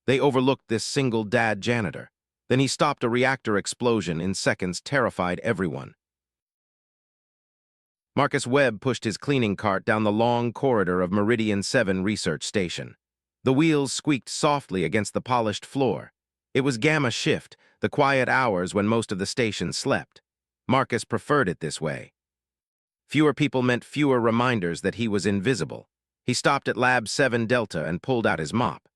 They overlooked this single dad janitor. Then he stopped a reactor explosion in seconds, terrified everyone. Marcus Webb pushed his cleaning cart down the long corridor of Meridian 7 Research Station. The wheels squeaked softly against the polished floor. It was gamma shift, the quiet hours when most of the station slept. Marcus preferred it this way. Fewer people meant fewer reminders that he was invisible. He stopped at Lab 7 Delta and pulled out his mop.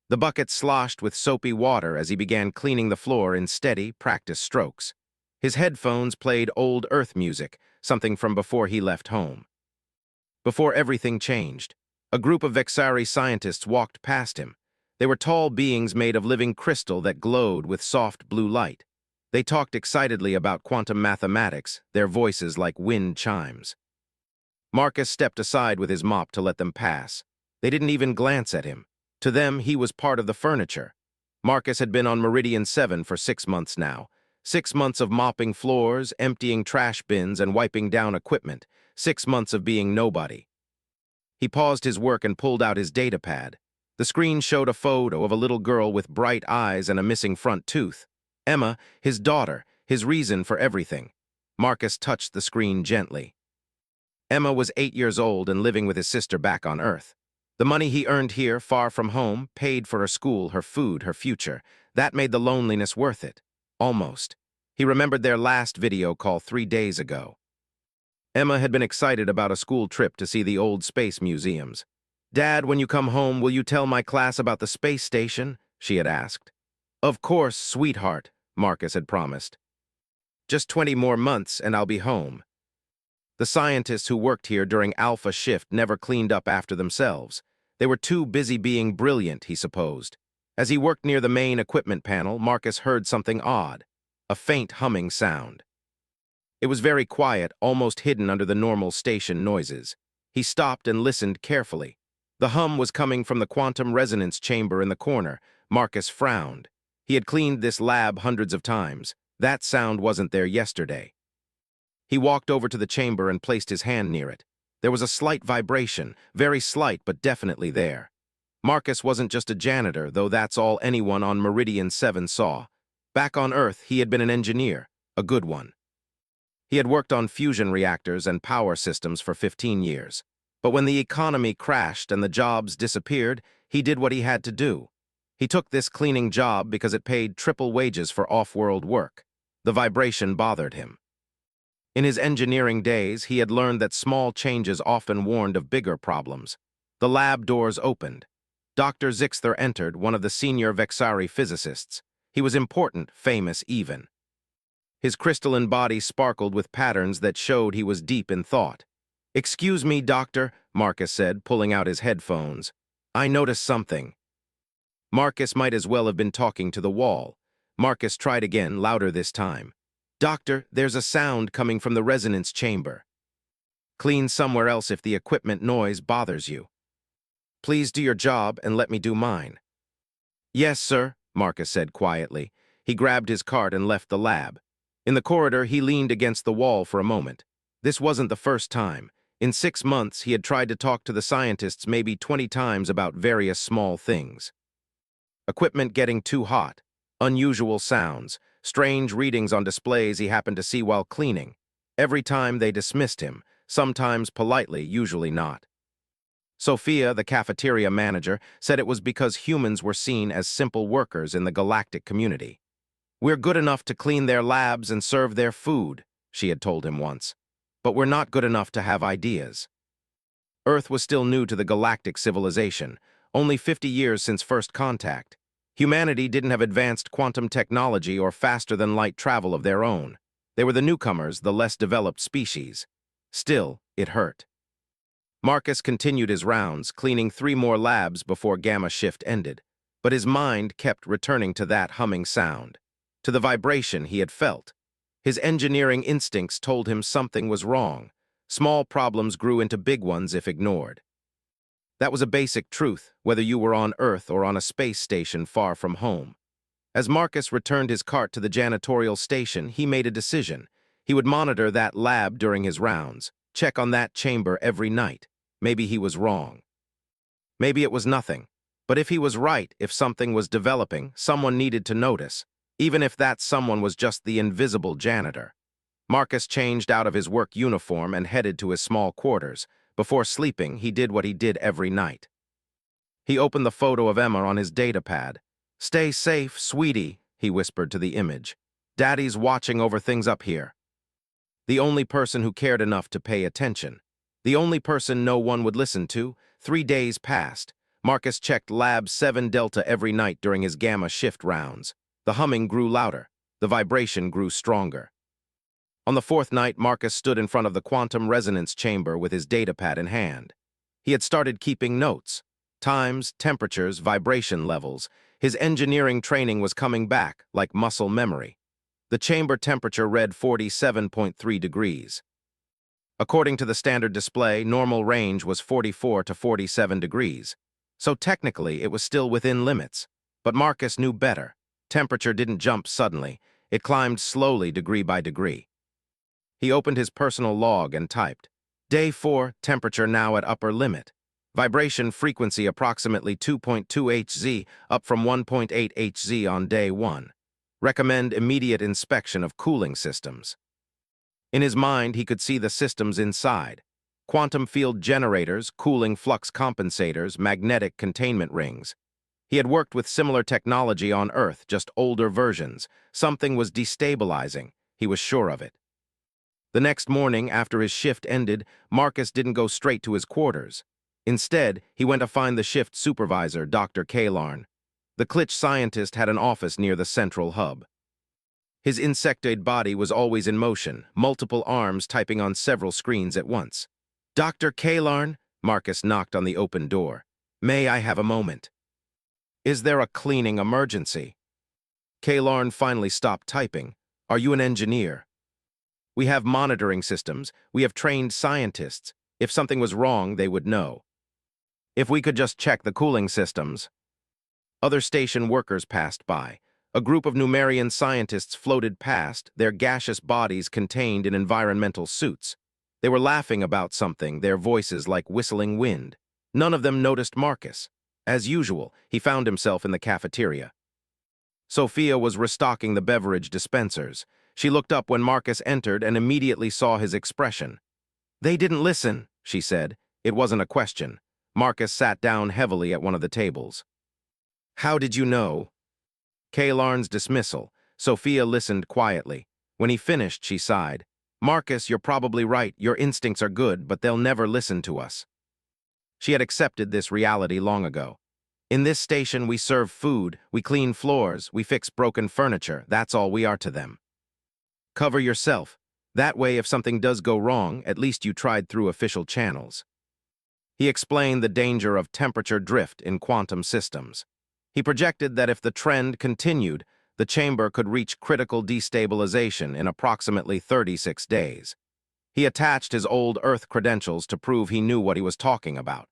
The bucket sloshed with soapy water as he began cleaning the floor in steady, practice strokes. His headphones played old Earth music, something from before he left home. Before everything changed, a group of Vexari scientists walked past him. They were tall beings made of living crystal that glowed with soft blue light. They talked excitedly about quantum mathematics, their voices like wind chimes. Marcus stepped aside with his mop to let them pass. They didn't even glance at him. To them, he was part of the furniture. Marcus had been on Meridian 7 for 6 months now. 6 months of mopping floors, emptying trash bins, and wiping down equipment. 6 months of being nobody. He paused his work and pulled out his data pad. The screen showed a photo of a little girl with bright eyes and a missing front tooth. Emma, his daughter, his reason for everything. Marcus touched the screen gently. Emma was 8 years old and living with his sister back on Earth. The money he earned here, far from home, paid for her school, her food, her future. That made the loneliness worth it. Almost. He remembered their last video call 3 days ago. Emma had been excited about a school trip to see the old space museums. "Dad, when you come home, will you tell my class about the space station?" she had asked. "Of course, sweetheart," Marcus had promised. "Just 20 more months and I'll be home." The scientists who worked here during Alpha Shift never cleaned up after themselves. They were too busy being brilliant, he supposed. As he worked near the main equipment panel, Marcus heard something odd, a faint humming sound. It was very quiet, almost hidden under the normal station noises. He stopped and listened carefully. The hum was coming from the quantum resonance chamber in the corner. Marcus frowned. He had cleaned this lab hundreds of times. That sound wasn't there yesterday. He walked over to the chamber and placed his hand near it. There was a slight vibration, very slight but definitely there. Marcus wasn't just a janitor, though that's all anyone on Meridian 7 saw. Back on Earth, he had been an engineer, a good one. He had worked on fusion reactors and power systems for 15 years. But when the economy crashed and the jobs disappeared, he did what he had to do. He took this cleaning job because it paid triple wages for off-world work. The vibration bothered him. In his engineering days, he had learned that small changes often warned of bigger problems. The lab doors opened. Dr. Zixther entered, one of the senior Vexari physicists. He was important, famous even. His crystalline body sparkled with patterns that showed he was deep in thought. "Excuse me, doctor," Marcus said, pulling out his headphones. "I noticed something." Marcus might as well have been talking to the wall. Marcus tried again, louder this time. "Doctor, there's a sound coming from the resonance chamber." "Clean somewhere else if the equipment noise bothers you. Please do your job and let me do mine." "Yes, sir," Marcus said quietly. He grabbed his cart and left the lab. In the corridor, he leaned against the wall for a moment. This wasn't the first time. In 6 months, he had tried to talk to the scientists maybe 20 times about various small things. Equipment getting too hot, unusual sounds, strange readings on displays he happened to see while cleaning. Every time they dismissed him, sometimes politely, usually not. Sophia, the cafeteria manager, said it was because humans were seen as simple workers in the galactic community. "We're good enough to clean their labs and serve their food," she had told him once. "But we're not good enough to have ideas." Earth was still new to the galactic civilization, only 50 years since first contact. Humanity didn't have advanced quantum technology or faster-than-light travel of their own. They were the newcomers, the less developed species. Still, it hurt. Marcus continued his rounds, cleaning 3 more labs before Gamma Shift ended. But his mind kept returning to that humming sound, to the vibration he had felt. His engineering instincts told him something was wrong. Small problems grew into big ones if ignored. That was a basic truth, whether you were on Earth or on a space station far from home. As Marcus returned his cart to the janitorial station, he made a decision. He would monitor that lab during his rounds, check on that chamber every night. Maybe he was wrong. Maybe it was nothing. But if he was right, if something was developing, someone needed to notice, even if that someone was just the invisible janitor. Marcus changed out of his work uniform and headed to his small quarters. Before sleeping, he did what he did every night. He opened the photo of Emma on his datapad. "Stay safe, sweetie," he whispered to the image. "Daddy's watching over things up here." The only person who cared enough to pay attention. The only person no one would listen to. 3 days passed. Marcus checked Lab 7 Delta every night during his Gamma shift rounds. The humming grew louder. The vibration grew stronger. On the 4th night, Marcus stood in front of the quantum resonance chamber with his datapad in hand. He had started keeping notes. Times, temperatures, vibration levels. His engineering training was coming back, like muscle memory. The chamber temperature read 47.3 degrees. According to the standard display, normal range was 44 to 47 degrees. So technically, it was still within limits. But Marcus knew better. Temperature didn't jump suddenly. It climbed slowly, degree by degree. He opened his personal log and typed, "Day 4, temperature now at upper limit. Vibration frequency approximately 2.2 Hz, up from 1.8 Hz on day 1. Recommend immediate inspection of cooling systems." In his mind, he could see the systems inside. Quantum field generators, cooling flux compensators, magnetic containment rings. He had worked with similar technology on Earth, just older versions. Something was destabilizing. He was sure of it. The next morning, after his shift ended, Marcus didn't go straight to his quarters. Instead, he went to find the shift supervisor, Dr. Kalarn. The Klitsch scientist had an office near the central hub. His insectoid body was always in motion, multiple arms typing on several screens at once. "Dr. Kalarn?" Marcus knocked on the open door. "May I have a moment?" "Is there a cleaning emergency?" Kalarn finally stopped typing. "Are you an engineer?" "We have monitoring systems. We have trained scientists. If something was wrong, they would know. If we could just check the cooling systems." Other station workers passed by. A group of Numerian scientists floated past, their gaseous bodies contained in environmental suits. They were laughing about something, their voices like whistling wind. None of them noticed Marcus. As usual, he found himself in the cafeteria. Sophia was restocking the beverage dispensers. She looked up when Marcus entered and immediately saw his expression. "They didn't listen," she said. It wasn't a question. Marcus sat down heavily at one of the tables. "How did you know?" Kalarn's dismissal. Sophia listened quietly. When he finished, she sighed. "Marcus, you're probably right. Your instincts are good, but they'll never listen to us." She had accepted this reality long ago. "In this station, we serve food, we clean floors, we fix broken furniture. That's all we are to them. Cover yourself. That way, if something does go wrong, at least you tried through official channels." He explained the danger of temperature drift in quantum systems. He projected that if the trend continued, the chamber could reach critical destabilization in approximately 36 days. He attached his old Earth credentials to prove he knew what he was talking about.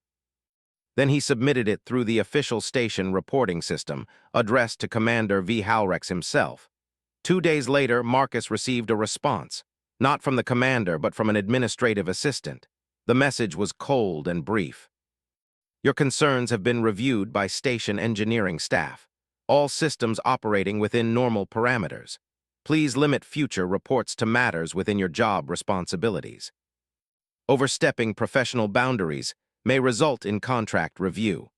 Then he submitted it through the official station reporting system, addressed to Commander V. Halrex himself. 2 days later, Marcus received a response, not from the commander but from an administrative assistant. The message was cold and brief. "Your concerns have been reviewed by station engineering staff. All systems operating within normal parameters. Please limit future reports to matters within your job responsibilities. Overstepping professional boundaries may result in contract review."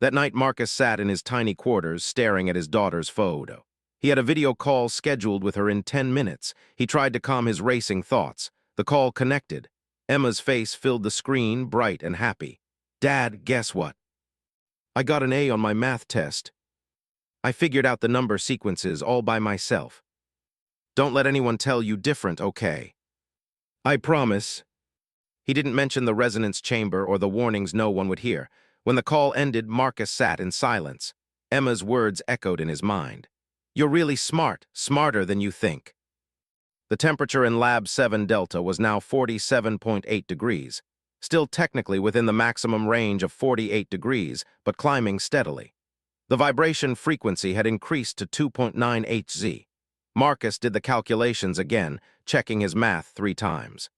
That night, Marcus sat in his tiny quarters staring at his daughter's photo. He had a video call scheduled with her in 10 minutes. He tried to calm his racing thoughts. The call connected. Emma's face filled the screen, bright and happy. "Dad, guess what? I got an A on my math test. I figured out the number sequences all by myself. Don't let anyone tell you different, okay? I promise." He didn't mention the resonance chamber or the warnings no one would hear. When the call ended, Marcus sat in silence. Emma's words echoed in his mind. "You're really smart, smarter than you think." The temperature in Lab 7 Delta was now 47.8 degrees, still technically within the maximum range of 48 degrees, but climbing steadily. The vibration frequency had increased to 2.9 Hz. Marcus did the calculations again, checking his math 3 times.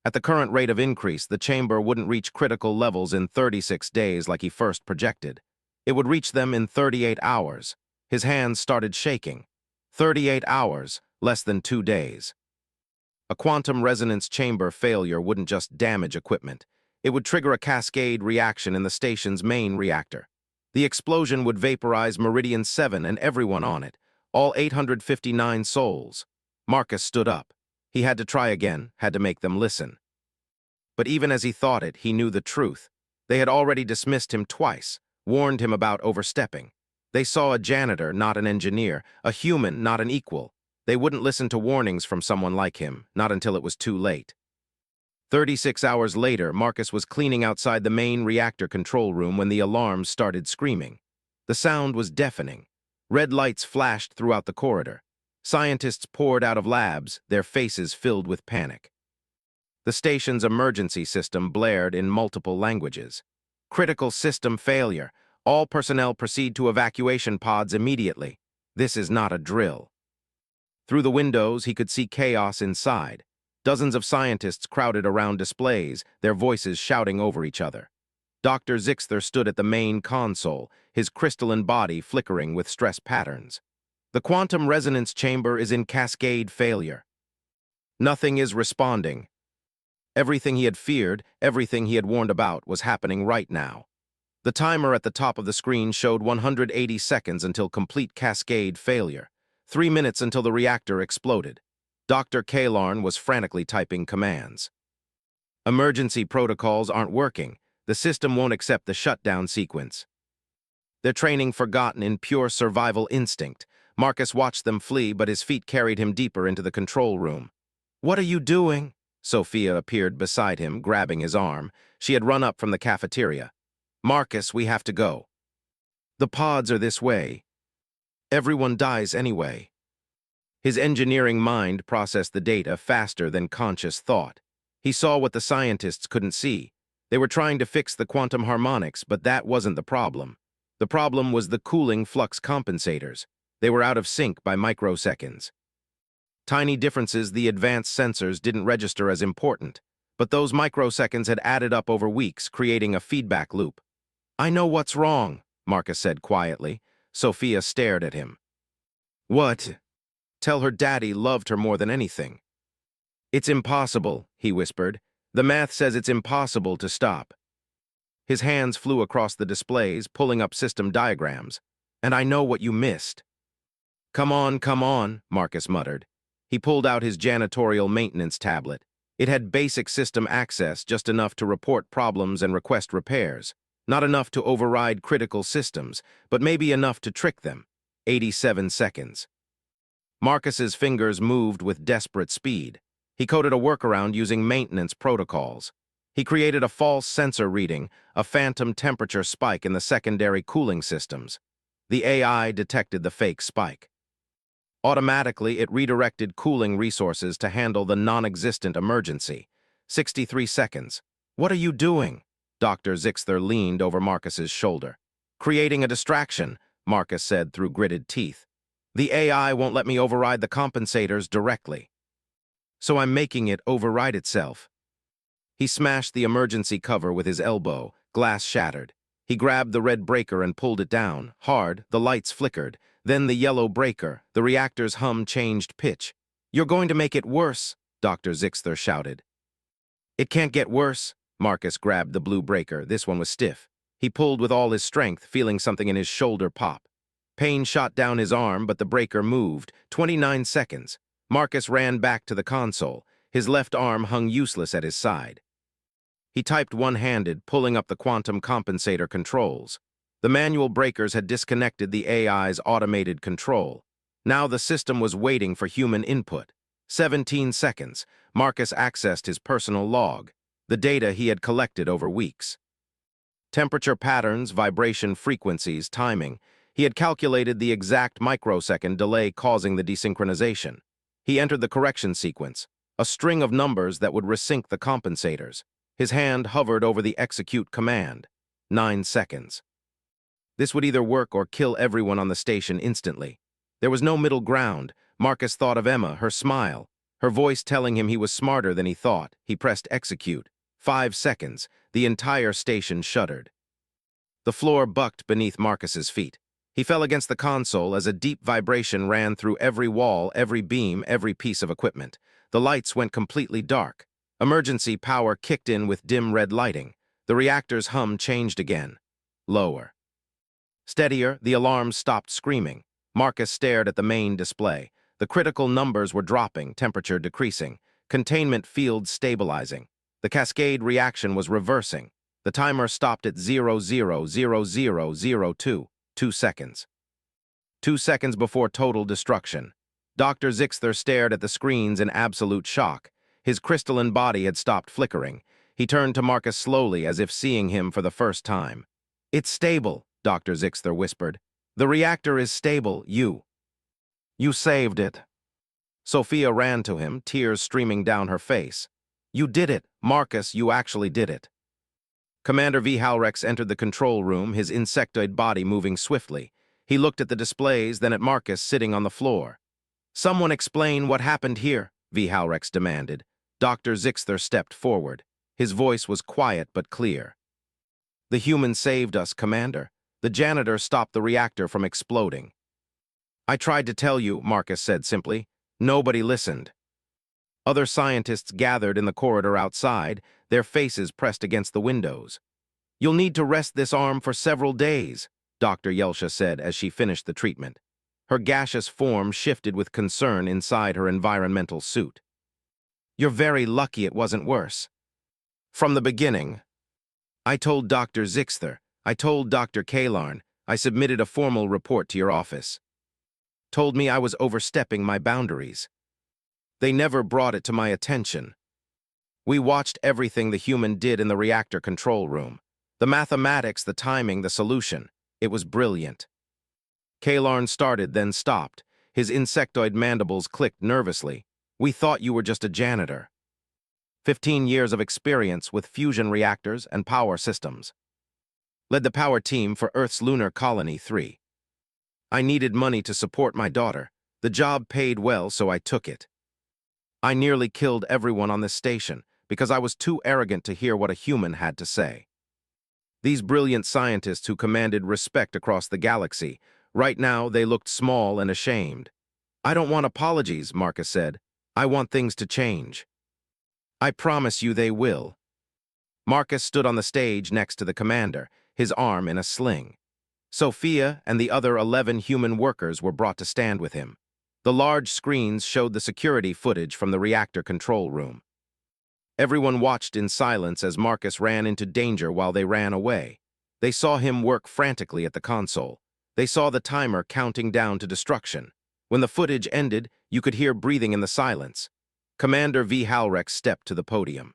At the current rate of increase, the chamber wouldn't reach critical levels in 36 days like he first projected. It would reach them in 38 hours. His hands started shaking. 38 hours, less than 2 days. A quantum resonance chamber failure wouldn't just damage equipment. It would trigger a cascade reaction in the station's main reactor. The explosion would vaporize Meridian 7 and everyone on it, all 859 souls. Marcus stood up. He had to try again, had to make them listen. But even as he thought it, he knew the truth. They had already dismissed him twice, warned him about overstepping. They saw a janitor, not an engineer, a human, not an equal. They wouldn't listen to warnings from someone like him, not until it was too late. 36 hours later, Marcus was cleaning outside the main reactor control room when the alarms started screaming. The sound was deafening. Red lights flashed throughout the corridor. Scientists poured out of labs, their faces filled with panic. The station's emergency system blared in multiple languages. Critical system failure. All personnel proceed to evacuation pods immediately. This is not a drill. Through the windows, he could see chaos inside. Dozens of scientists crowded around displays, their voices shouting over each other. Dr. Zixther stood at the main console, his crystalline body flickering with stress patterns. The quantum resonance chamber is in cascade failure. Nothing is responding. Everything he had feared, everything he had warned about, was happening right now. The timer at the top of the screen showed 180 seconds until complete cascade failure. 3 minutes until the reactor exploded. Dr. Kalarn was frantically typing commands. Emergency protocols aren't working. The system won't accept the shutdown sequence. Their training forgotten in pure survival instinct. Marcus watched them flee, but his feet carried him deeper into the control room. "What are you doing?" Sophia appeared beside him, grabbing his arm. She had run up from the cafeteria. "Marcus, we have to go. The pods are this way. Everyone dies anyway." His engineering mind processed the data faster than conscious thought. He saw what the scientists couldn't see. They were trying to fix the quantum harmonics, but that wasn't the problem. The problem was the cooling flux compensators. They were out of sync by microseconds. Tiny differences the advanced sensors didn't register as important, but those microseconds had added up over weeks, creating a feedback loop. "I know what's wrong," Marcus said quietly. Sophia stared at him. "What?" "Tell her daddy loved her more than anything." "It's impossible," he whispered. "The math says it's impossible to stop." His hands flew across the displays, pulling up system diagrams. "And I know what you missed." Come on," Marcus muttered. He pulled out his janitorial maintenance tablet. It had basic system access, just enough to report problems and request repairs. Not enough to override critical systems, but maybe enough to trick them. 87 seconds. Marcus's fingers moved with desperate speed. He coded a workaround using maintenance protocols. He created a false sensor reading, a phantom temperature spike in the secondary cooling systems. The AI detected the fake spike. Automatically, it redirected cooling resources to handle the non-existent emergency. 63 seconds. "What are you doing?" Dr. Zixther leaned over Marcus's shoulder. "Creating a distraction," Marcus said through gritted teeth. "The AI won't let me override the compensators directly. So I'm making it override itself." He smashed the emergency cover with his elbow. Glass shattered. He grabbed the red breaker and pulled it down. Hard, the lights flickered. Then the yellow breaker. The reactor's hum changed pitch. "You're going to make it worse," Dr. Zixther shouted. "It can't get worse." Marcus grabbed the blue breaker. This one was stiff. He pulled with all his strength, feeling something in his shoulder pop. Pain shot down his arm, but the breaker moved. 29 seconds. Marcus ran back to the console. His left arm hung useless at his side. He typed one-handed, pulling up the quantum compensator controls. The manual breakers had disconnected the AI's automated control. Now the system was waiting for human input. 17 seconds. Marcus accessed his personal log, the data he had collected over weeks. Temperature patterns, vibration frequencies, timing. He had calculated the exact microsecond delay causing the desynchronization. He entered the correction sequence, a string of numbers that would resync the compensators. His hand hovered over the execute command. 9 seconds. This would either work or kill everyone on the station instantly. There was no middle ground. Marcus thought of Emma, her smile. Her voice telling him he was smarter than he thought. He pressed execute. 5 seconds. The entire station shuddered. The floor bucked beneath Marcus's feet. He fell against the console as a deep vibration ran through every wall, every beam, every piece of equipment. The lights went completely dark. Emergency power kicked in with dim red lighting. The reactor's hum changed again. Lower. Steadier, the alarms stopped screaming. Marcus stared at the main display. The critical numbers were dropping, temperature decreasing, containment fields stabilizing. The cascade reaction was reversing. The timer stopped at 000002, 2 seconds. 2 seconds before total destruction. Dr. Zixter stared at the screens in absolute shock. His crystalline body had stopped flickering. He turned to Marcus slowly, as if seeing him for the first time. "It's stable," Dr. Zixter whispered. "The reactor is stable, You saved it." Sophia ran to him, tears streaming down her face. "You did it, Marcus, you actually did it." Commander V. Halrex entered the control room, his insectoid body moving swiftly. He looked at the displays, then at Marcus sitting on the floor. "Someone explain what happened here," V. Halrex demanded. Dr. Zixter stepped forward. His voice was quiet but clear. "The human saved us, Commander. The janitor stopped the reactor from exploding." "I tried to tell you," Marcus said simply. "Nobody listened." Other scientists gathered in the corridor outside, their faces pressed against the windows. "You'll need to rest this arm for several days," Dr. Yelsha said as she finished the treatment. Her gaseous form shifted with concern inside her environmental suit. "You're very lucky it wasn't worse." "From the beginning. I told Dr. Zixter, I told Dr. Kalarn, I submitted a formal report to your office. Told me I was overstepping my boundaries. They never brought it to my attention. We watched everything the human did in the reactor control room. The mathematics, the timing, the solution. It was brilliant." Kalarn started, then stopped. His insectoid mandibles clicked nervously. "We thought you were just a janitor." 15 years of experience with fusion reactors and power systems. Led the power team for Earth's lunar colony 3. I needed money to support my daughter. The job paid well, so I took it. I nearly killed everyone on this station because I was too arrogant to hear what a human had to say. These brilliant scientists who commanded respect across the galaxy, right now they looked small and ashamed. "I don't want apologies," Marcus said. "I want things to change." "I promise you they will." Marcus stood on the stage next to the commander, his arm in a sling. Sophia and the other 11 human workers were brought to stand with him. The large screens showed the security footage from the reactor control room. Everyone watched in silence as Marcus ran into danger while they ran away. They saw him work frantically at the console. They saw the timer counting down to destruction. When the footage ended, you could hear breathing in the silence. Commander V. Halrex stepped to the podium.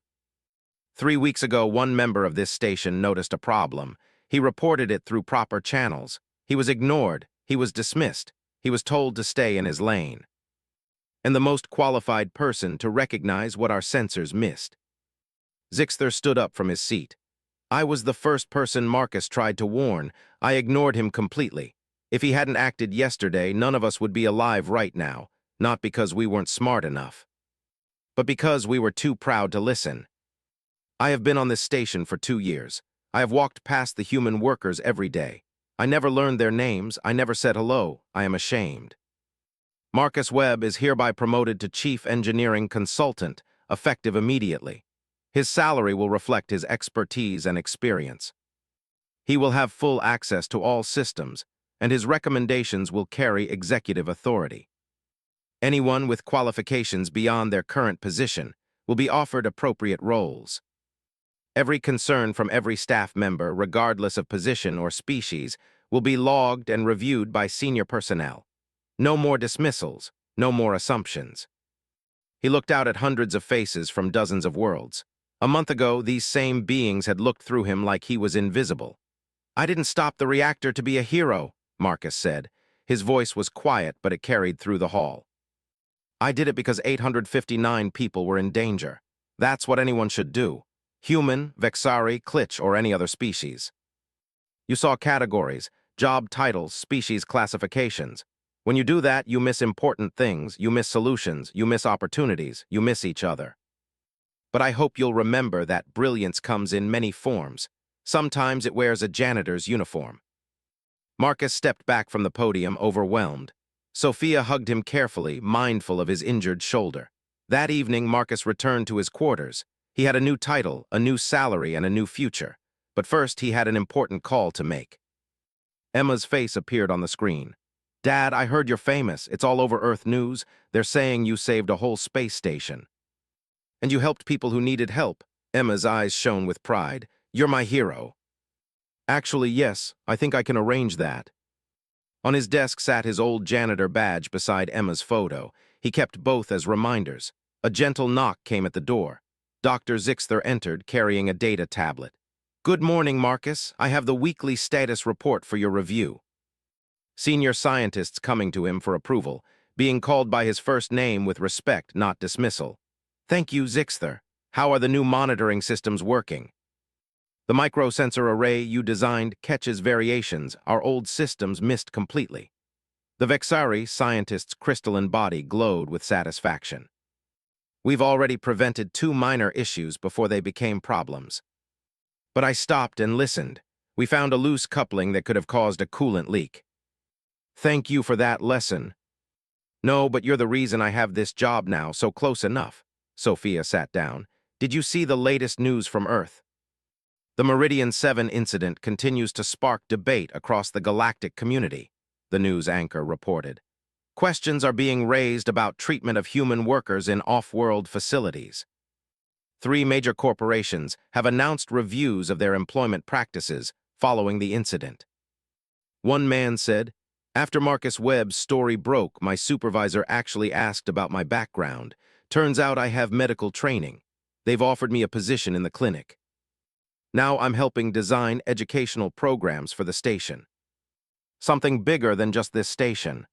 3 weeks ago, one member of this station noticed a problem. He reported it through proper channels. He was ignored. He was dismissed. He was told to stay in his lane. And the most qualified person to recognize what our sensors missed. Zixter stood up from his seat. "I was the first person Marcus tried to warn. I ignored him completely. If he hadn't acted yesterday, none of us would be alive right now, not because we weren't smart enough, but because we were too proud to listen. I have been on this station for 2 years. I have walked past the human workers every day. I never learned their names. I never said hello. I am ashamed. Marcus Webb is hereby promoted to Chief Engineering Consultant, effective immediately. His salary will reflect his expertise and experience. He will have full access to all systems, and his recommendations will carry executive authority. Anyone with qualifications beyond their current position will be offered appropriate roles. Every concern from every staff member, regardless of position or species, will be logged and reviewed by senior personnel. No more dismissals, no more assumptions." He looked out at hundreds of faces from dozens of worlds. A month ago, these same beings had looked through him like he was invisible. "I didn't stop the reactor to be a hero," Marcus said. His voice was quiet, but it carried through the hall. "I did it because 859 people were in danger. That's what anyone should do. Human, Vexari, Klitsch, or any other species. You saw categories, job titles, species classifications. When you do that, you miss important things, you miss solutions, you miss opportunities, you miss each other. But I hope you'll remember that brilliance comes in many forms. Sometimes it wears a janitor's uniform. Marcus stepped back from the podium, overwhelmed. Sophia hugged him carefully, mindful of his injured shoulder. That evening, Marcus returned to his quarters. He had a new title, a new salary, and a new future. But first, he had an important call to make. Emma's face appeared on the screen. "Dad, I heard you're famous. It's all over Earth News. They're saying you saved a whole space station. And you helped people who needed help." Emma's eyes shone with pride. "You're my hero." "Actually, yes, I think I can arrange that." On his desk sat his old janitor badge beside Emma's photo. He kept both as reminders. A gentle knock came at the door. Dr. Zixther entered, carrying a data tablet. "Good morning, Marcus. I have the weekly status report for your review." Senior scientists coming to him for approval, being called by his first name with respect, not dismissal. "Thank you, Zixther. How are the new monitoring systems working?" "The microsensor array you designed catches variations our old systems missed completely." The Vexari scientist's crystalline body glowed with satisfaction. "We've already prevented 2 minor issues before they became problems." "But I stopped and listened. We found a loose coupling that could have caused a coolant leak." "Thank you for that lesson." "No, but you're the reason I have this job now, so close enough." Sophia sat down. "Did you see the latest news from Earth?" "The Meridian 7 incident continues to spark debate across the galactic community," the news anchor reported. "Questions are being raised about treatment of human workers in off-world facilities. 3 major corporations have announced reviews of their employment practices following the incident." One man said, "After Marcus Webb's story broke, my supervisor actually asked about my background. Turns out I have medical training. They've offered me a position in the clinic. Now I'm helping design educational programs for the station. Something bigger than just this station."